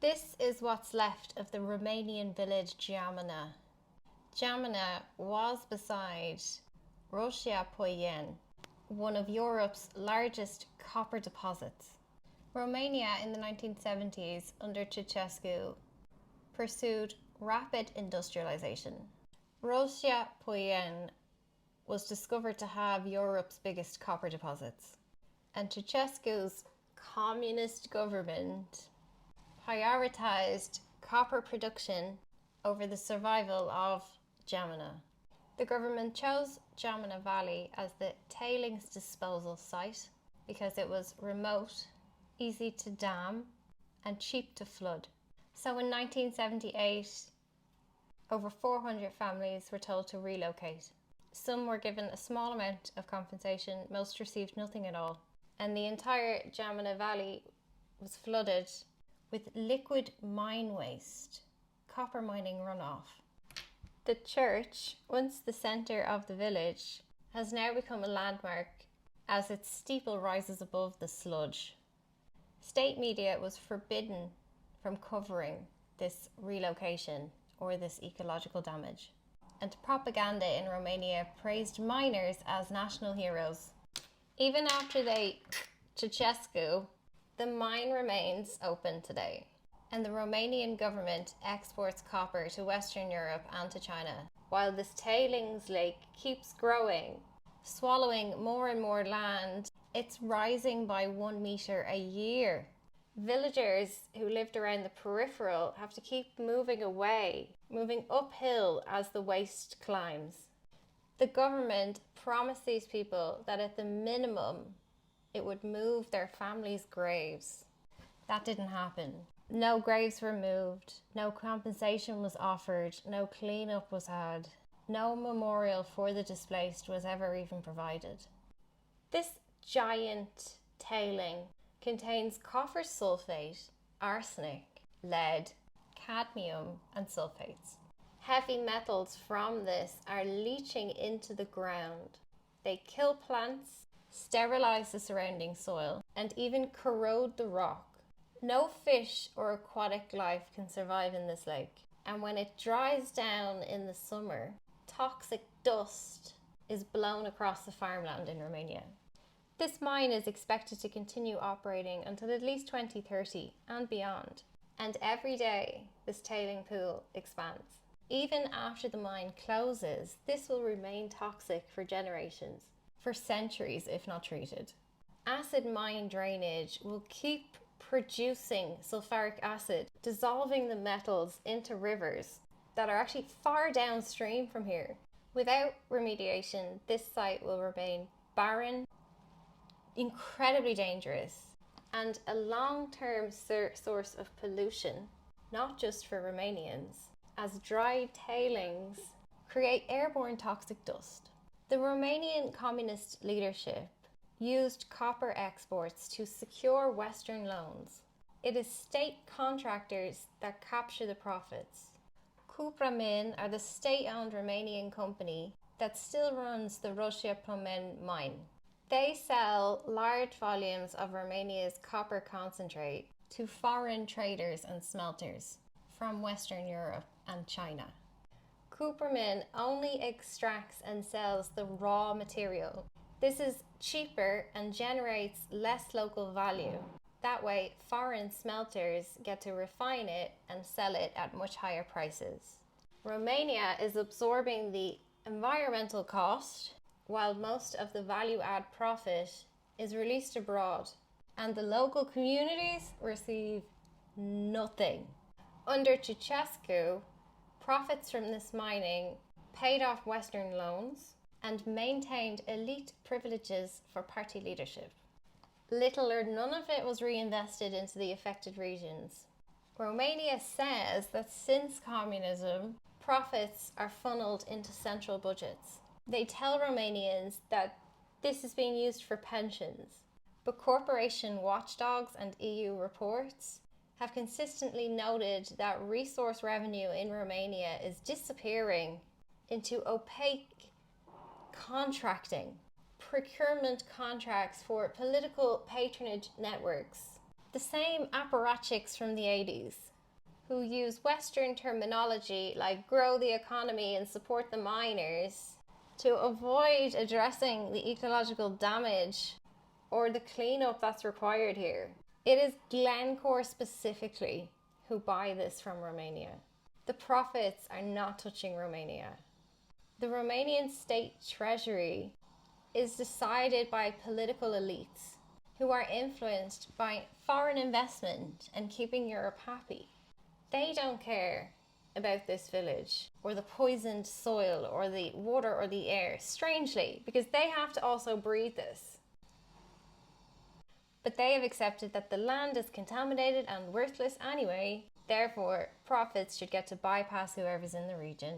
This is what's left of the Romanian village Geamăna. Geamăna was beside Roșia Poieni, one of Europe's largest copper deposits. Romania in the 1970s under Ceausescu pursued rapid industrialization. Roșia Poieni was discovered to have Europe's biggest copper deposits, and Ceausescu's communist government prioritized copper production over the survival of Geamăna. The government chose Geamăna Valley as the tailings disposal site because it was remote, easy to dam, and cheap to flood. So in 1978, over 400 families were told to relocate. Some were given a small amount of compensation, most received nothing at all. And the entire Geamăna Valley was flooded with liquid mine waste, copper mining runoff. The church, once the centre of the village, has now become a landmark as its steeple rises above the sludge. State media was forbidden from covering this relocation or this ecological damage. And propaganda in Romania praised miners as national heroes. Even after Ceausescu, the mine remains open today, and the Romanian government exports copper to Western Europe and to China, while this tailings lake keeps growing, swallowing more and more land. It's rising by 1 metre a year. Villagers who lived around the peripheral have to keep moving away, moving uphill as the waste climbs. The government promised these people that at the minimum it would move their families' graves. That didn't happen. No graves were moved, no compensation was offered, no cleanup was had, no memorial for the displaced was ever even provided. This giant tailing contains copper sulfate, arsenic, lead, cadmium, and sulfates. Heavy metals from this are leaching into the ground. They kill plants, sterilize the surrounding soil, and even corrode the rock. No fish or aquatic life can survive in this lake, and when it dries down in the summer, toxic dust is blown across the farmland in Romania. This mine is expected to continue operating until at least 2030 and beyond, and every day this tailing pool expands. Even after the mine closes, this will remain toxic for generations, for centuries if not treated. Acid mine drainage will keep producing sulfuric acid, dissolving the metals into rivers that are actually far downstream from here. Without remediation, this site will remain barren, incredibly dangerous, and a long-term source of pollution, not just for Romanians, as dry tailings create airborne toxic dust. The Romanian communist leadership used copper exports to secure Western loans. It is state contractors that capture the profits. Cupramin are the state-owned Romanian company that still runs the Roșia Poieni mine. They sell large volumes of Romania's copper concentrate to foreign traders and smelters from Western Europe and China. Cupramin only extracts and sells the raw material. This is cheaper and generates less local value. That way, foreign smelters get to refine it and sell it at much higher prices. Romania is absorbing the environmental cost, while most of the value-add profit is released abroad, and the local communities receive nothing. Under Ceausescu, profits from this mining paid off Western loans and maintained elite privileges for party leadership. Little or none of it was reinvested into the affected regions. Romania says that since communism, profits are funneled into central budgets. They tell Romanians that this is being used for pensions, but corporation watchdogs and EU reports have consistently noted that resource revenue in Romania is disappearing into opaque procurement contracts for political patronage networks. The same apparatchiks from the 80s who use Western terminology like grow the economy and support the miners to avoid addressing the ecological damage or the cleanup that's required here. It is Glencore specifically who buy this from Romania. The profits are not touching Romania. The Romanian state treasury is decided by political elites who are influenced by foreign investment and keeping Europe happy. They don't care about this village or the poisoned soil or the water or the air, strangely, because they have to also breathe this. But they have accepted that the land is contaminated and worthless anyway, therefore profits should get to bypass whoever's in the region.